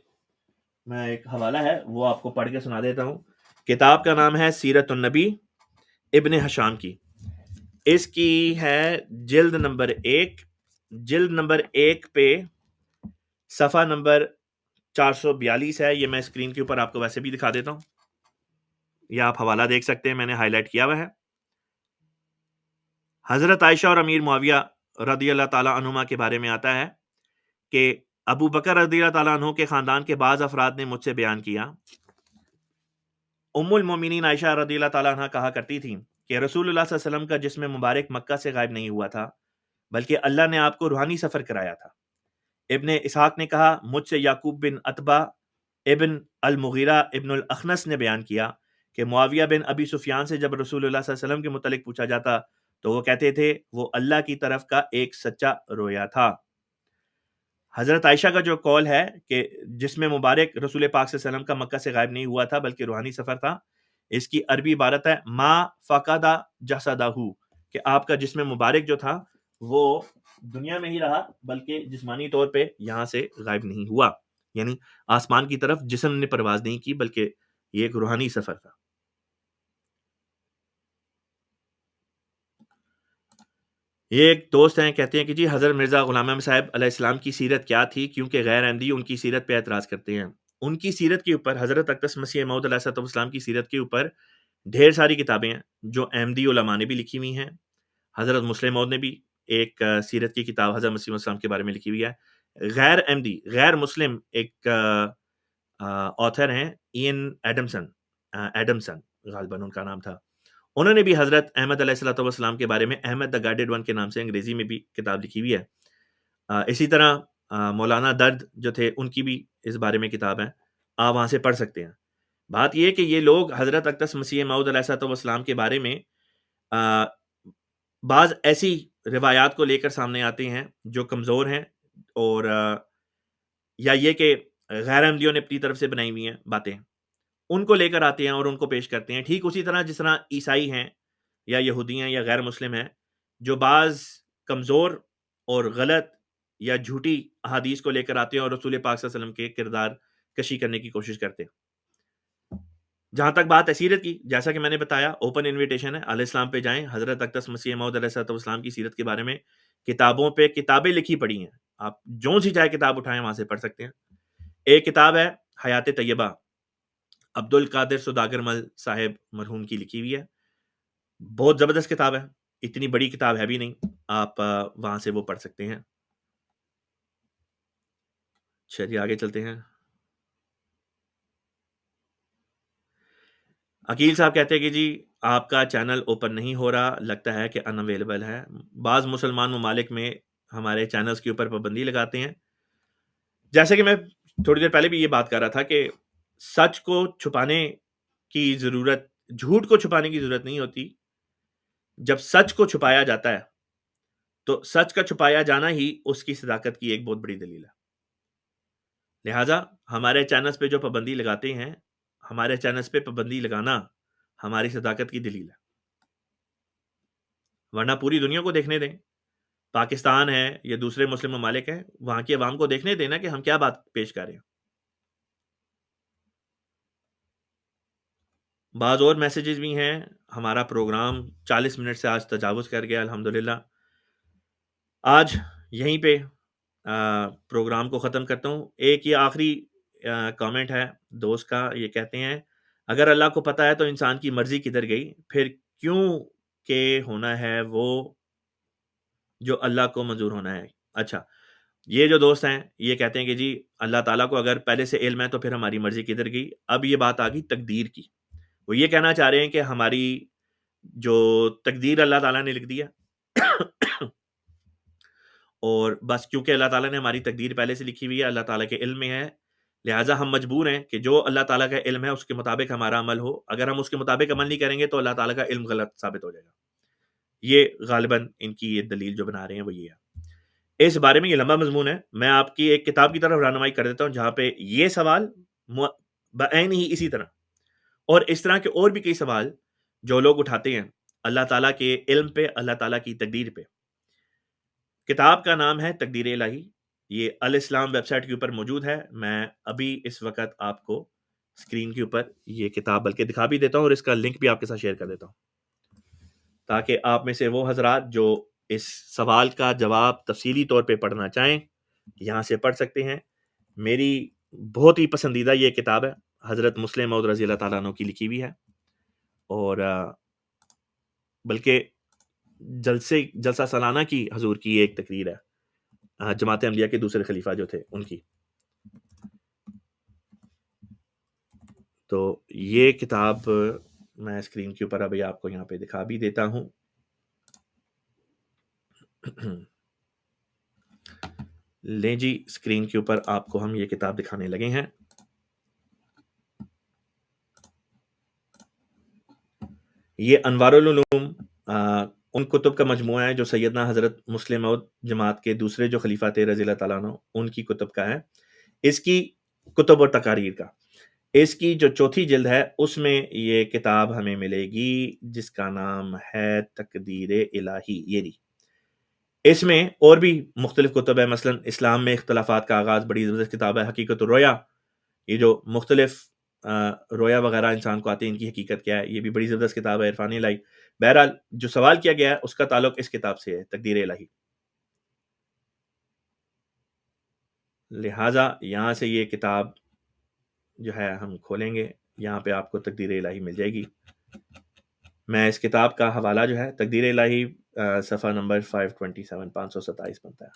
میں ایک حوالہ ہے وہ آپ کو پڑھ کے سنا دیتا ہوں. کتاب کا نام ہے سیرت النبی ابن ہشام کی. اس کی ہے جلد نمبر 1 پہ صفحہ نمبر 442 ہے. یہ میں اسکرین کے اوپر آپ کو ویسے بھی دکھا دیتا ہوں، یا آپ حوالہ دیکھ سکتے ہیں، میں نے ہائی لائٹ کیا ہوا ہے. حضرت عائشہ اور امیر معاویہ رضی اللہ تعالیٰ عنہما کے بارے میں آتا ہے کہ ابو بکر رضی اللہ تعالیٰ عنہ کے خاندان کے بعض افراد نے مجھ سے بیان کیا. ام المومنین عائشہ رضی اللہ تعالیٰ عنہ کہا کرتی تھیں کہ رسول اللہ صلی اللہ علیہ وسلم کا جسم مبارک مکہ سے غائب نہیں ہوا تھا بلکہ اللہ نے آپ کو روحانی سفر کرایا تھا. ابن اسحاق نے کہا مجھ سے یعقوب بن عتبہ ابن المغیرہ ابن الاخنس نے بیان کیا کہ معاویہ بن ابی سفیان سے جب رسول اللہ صلی اللہ علیہ وسلم کے متعلق پوچھا جاتا تو وہ کہتے تھے وہ اللہ کی طرف کا ایک سچا رویا تھا. حضرت عائشہ کا جو قول ہے کہ جسم مبارک رسول پاک صلی اللہ علیہ وسلم کا مکہ سے غائب نہیں ہوا تھا بلکہ روحانی سفر تھا، اس کی عربی عبارت ہے ما فقد جسدہ، کہ آپ کا جسم مبارک جو تھا وہ دنیا میں ہی رہا بلکہ جسمانی طور پہ یہاں سے غائب نہیں ہوا، یعنی آسمان کی طرف جسم نے پرواز نہیں کی بلکہ یہ ایک روحانی سفر تھا. یہ ایک دوست ہیں، کہتے ہیں کہ جی حضرت مرزا غلام احمد صاحب علیہ السلام کی سیرت کیا تھی، کیونکہ غیر احمدی ان کی سیرت پہ اعتراض کرتے ہیں۔ ان کی سیرت کے اوپر، حضرت اقدس مسیح موعود علیہ الصلوۃ والسلام کی سیرت کے اوپر ڈھیر ساری کتابیں ہیں جو احمدی علماء نے بھی لکھی ہوئی ہیں۔ حضرت مسلم موعود نے بھی ایک سیرت کی کتاب حضرت مسیح موعود السلام کے بارے میں لکھی ہوئی ہے۔ غیر احمدی، غیر مسلم ایک آتھر ہیں، ایئن ایڈمسن غالباً ان کا نام تھا، انہوں نے بھی حضرت احمد علیہ الصلوۃ والسلام کے بارے میں احمد دا گائیڈڈ ون کے نام سے انگریزی میں بھی کتاب لکھی ہوئی ہے۔ اسی طرح مولانا درد جو تھے، ان کی بھی اس بارے میں کتاب ہے، آپ وہاں سے پڑھ سکتے ہیں۔ بات یہ کہ یہ لوگ حضرت اقدس مسیح موعود علیہ الصلوۃ والسلام کے بارے میں بعض ایسی روایات کو لے کر سامنے آتے ہیں جو کمزور ہیں، اور یا یہ کہ غیر احمدیوں نے اپنی طرف سے بنائی ہوئی ہیں باتیں، ان کو لے کر آتے ہیں اور ان کو پیش کرتے ہیں۔ ٹھیک اسی طرح جس طرح عیسائی ہیں یا یہودی ہیں یا غیر مسلم ہیں، جو بعض کمزور اور غلط یا جھوٹی احادیث کو لے کر آتے ہیں اور رسول پاک صلی اللہ علیہ وسلم کے کردار کشی کرنے کی کوشش کرتے ہیں۔ جہاں تک بات سیرت کی، جیسا کہ میں نے بتایا، اوپن انویٹیشن ہے، علیہ السلام پہ جائیں، حضرت اقدس مسیح موعود علیہ الصلوۃ والسلام کی سیرت کے بارے میں کتابوں پہ کتابیں لکھی پڑی ہیں، آپ جو سی چاہے کتاب اٹھائیں وہاں سے پڑھ سکتے ہیں۔ ایک کتاب ہے حیات طیبہ، عبد القادر سوداگر مل صاحب مرحوم کی لکھی ہوئی ہے، بہت زبردست کتاب ہے، اتنی بڑی کتاب ہے بھی نہیں، آپ وہاں سے وہ پڑھ سکتے ہیں۔ چلیے آگے چلتے ہیں۔ عقیل صاحب کہتے ہیں کہ جی آپ کا چینل اوپن نہیں ہو رہا، لگتا ہے کہ ان اویلیبل ہے۔ بعض مسلمان ممالک میں ہمارے چینلز کے اوپر پابندی لگاتے ہیں، جیسے کہ میں تھوڑی دیر پہلے بھی یہ بات کر رہا تھا کہ سچ کو چھپانے کی ضرورت، جھوٹ کو چھپانے کی ضرورت نہیں ہوتی، جب سچ کو چھپایا جاتا ہے تو سچ کا چھپایا جانا ہی اس کی صداقت کی ایک بہت بڑی دلیل ہے۔ لہٰذا ہمارے چینلز پہ جو پابندی لگاتے ہیں، ہمارے چینلز پہ پابندی لگانا ہماری صداقت کی دلیل ہے، ورنہ پوری دنیا کو دیکھنے دیں، پاکستان ہے یا دوسرے مسلم ممالک ہیں، وہاں کی عوام کو دیکھنے دینا کہ ہم کیا بات پیش کر رہے ہیں۔ بعض اور میسیجز بھی ہیں، ہمارا پروگرام 40 منٹ سے آج تجاوز کر گیا، الحمدللہ۔ آج یہیں پہ پروگرام کو ختم کرتا ہوں۔ ایک یہ آخری کامنٹ ہے دوست کا، یہ کہتے ہیں اگر اللہ کو پتہ ہے تو انسان کی مرضی کدھر گئی، پھر کیوں کہ ہونا ہے وہ جو اللہ کو منظور ہونا ہے۔ اچھا، یہ جو دوست ہیں یہ کہتے ہیں کہ جی اللہ تعالیٰ کو اگر پہلے سے علم ہے تو پھر ہماری مرضی کدھر گئی۔ اب یہ بات آ گئی تقدیر کی، وہ یہ کہنا چاہ رہے ہیں کہ ہماری جو تقدیر اللہ تعالیٰ نے لکھ دیا اور بس کیونکہ اللہ تعالیٰ نے ہماری تقدیر پہلے سے لکھی ہوئی ہے، اللہ تعالیٰ کے علم میں ہے، لہٰذا ہم مجبور ہیں کہ جو اللہ تعالیٰ کا علم ہے اس کے مطابق ہمارا عمل ہو۔ اگر ہم اس کے مطابق عمل نہیں کریں گے تو اللہ تعالیٰ کا علم غلط ثابت ہو جائے گا۔ یہ غالباً ان کی یہ دلیل جو بنا رہے ہیں وہ یہ ہے۔ اس بارے میں یہ لمبا مضمون ہے، میں آپ کی ایک کتاب کی طرف رہنمائی کر دیتا ہوں جہاں پہ یہ سوال بعین ہی اسی طرح اور اس طرح کے اور بھی کئی سوال جو لوگ اٹھاتے ہیں اللہ تعالیٰ کے علم پہ، اللہ تعالیٰ کی تقدیر پہ۔ کتاب کا نام ہے تقدیر الہی، یہ الاسلام ویب سائٹ کے اوپر موجود ہے۔ میں ابھی اس وقت آپ کو اسکرین کے اوپر یہ کتاب بلکہ دکھا بھی دیتا ہوں اور اس کا لنک بھی آپ کے ساتھ شیئر کر دیتا ہوں تاکہ آپ میں سے وہ حضرات جو اس سوال کا جواب تفصیلی طور پہ پڑھنا چاہیں یہاں سے پڑھ سکتے ہیں۔ میری بہت ہی پسندیدہ یہ کتاب ہے، حضرت مسلم موعود رضی اللہ تعالیٰ عنہ کی لکھی ہوئی ہے، اور بلکہ جلسہ سالانہ کی حضور کی ایک تقریر ہے، جماعت احمدیہ کے دوسرے خلیفہ جو تھے ان کی۔ تو یہ کتاب میں اسکرین کے اوپر ابھی آپ کو یہاں پہ دکھا بھی دیتا ہوں۔ لیں جی، اسکرین کے اوپر آپ کو ہم یہ کتاب دکھانے لگے ہیں۔ یہ انوار العلوم ان کتب کا مجموعہ ہے جو سیدنا حضرت مسلم موعود جماعت کے دوسرے جو خلیفہ تھے رضی اللہ تعالیٰ عنہ، ان کی کتب کا ہے، اس کی کتب اور تقاریر کا۔ اس کی جو چوتھی جلد ہے اس میں یہ کتاب ہمیں ملے گی جس کا نام ہے تقدیر الہی۔ یہ رہی، اس میں اور بھی مختلف کتب ہے، مثلا اسلام میں اختلافات کا آغاز، بڑی زبردست کتاب ہے، حقیقت الرؤیا، یہ جو مختلف رویا وغیرہ انسان کو آتے ہیں، ان کی حقیقت کیا ہے، یہ بھی بڑی زبردست کتاب ہے، عرفان الہی۔ بہرحال جو سوال کیا گیا ہے اس کا تعلق اس کتاب سے ہے، تقدیر الہی۔ لہٰذا یہاں سے یہ کتاب جو ہے ہم کھولیں گے، یہاں پہ آپ کو تقدیر الہی مل جائے گی۔ میں اس کتاب کا حوالہ جو ہے تقدیر الہی صفحہ نمبر 527 527 بنتا ہے،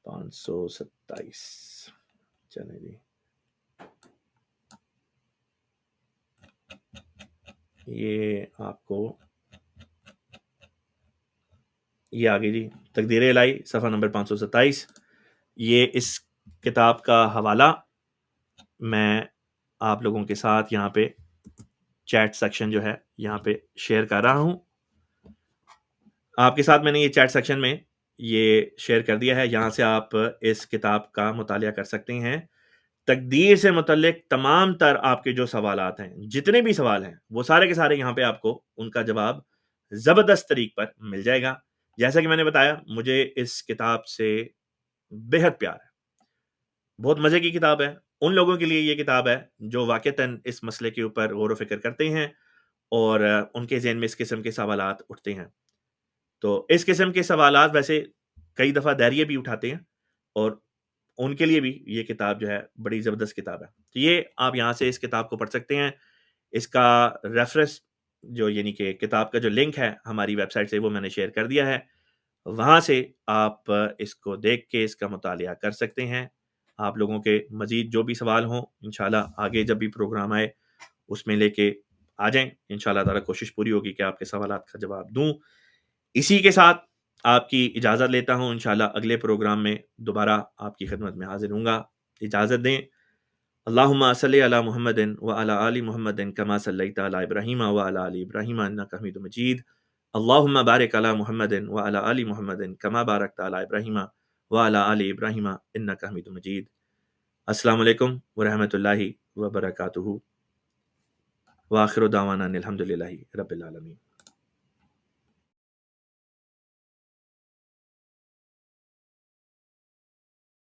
527۔ چلیں جی، یہ آپ کو یہ آگے جی، تقدیر الہی صفحہ نمبر 527۔ یہ اس کتاب کا حوالہ میں آپ لوگوں کے ساتھ یہاں پہ چیٹ سیکشن جو ہے یہاں پہ شیئر کر رہا ہوں۔ آپ کے ساتھ میں نے یہ چیٹ سیکشن میں یہ شیئر کر دیا ہے، یہاں سے آپ اس کتاب کا مطالعہ کر سکتے ہیں۔ تقدیر سے متعلق تمام تر آپ کے جو سوالات ہیں، جتنے بھی سوال ہیں، وہ سارے کے سارے یہاں پہ آپ کو ان کا جواب زبردست طریق پر مل جائے گا۔ جیسا کہ میں نے بتایا، مجھے اس کتاب سے بہت پیار ہے، بہت مزے کی کتاب ہے۔ ان لوگوں کے لیے یہ کتاب ہے جو واقعتاً اس مسئلے کے اوپر غور و فکر کرتے ہیں اور ان کے ذہن میں اس قسم کے سوالات اٹھتے ہیں۔ تو اس قسم کے سوالات ویسے کئی دفعہ دائریے بھی اٹھاتے ہیں، اور ان کے لیے بھی یہ کتاب جو ہے بڑی زبردست کتاب ہے۔ تو یہ آپ یہاں سے اس کتاب کو پڑھ سکتے ہیں۔ اس کا ریفرنس جو یعنی کہ کتاب کا جو لنک ہے ہماری ویب سائٹ سے، وہ میں نے شیئر کر دیا ہے، وہاں سے آپ اس کو دیکھ کے اس کا مطالعہ کر سکتے ہیں۔ آپ لوگوں کے مزید جو بھی سوال ہوں، انشاءاللہ آگے جب بھی پروگرام آئے اس میں لے کے آ جائیں، انشاءاللہ تعالیٰ کوشش پوری ہوگی کہ آپ کے سوالات کا جواب دوں۔ اسی کے ساتھ آپ کی اجازت لیتا ہوں، انشاءاللہ اگلے پروگرام میں دوبارہ آپ کی خدمت میں حاضر ہوں گا۔ اجازت دیں۔ اللہم صلی علی محمد وعلی آل محمد کما صلیت علی ابراہیم وعلی آل ابراہیم انک حمید مجید۔ اللہم بارک علی محمد وعلی آل محمد کما بارکت علی ابراہیم وعلی آل ابراہیم انک حمید مجید۔ السلام علیکم ورحمۃ اللہ وبرکاتہ، وآخر دعوانا الحمد للہ رب العالمین۔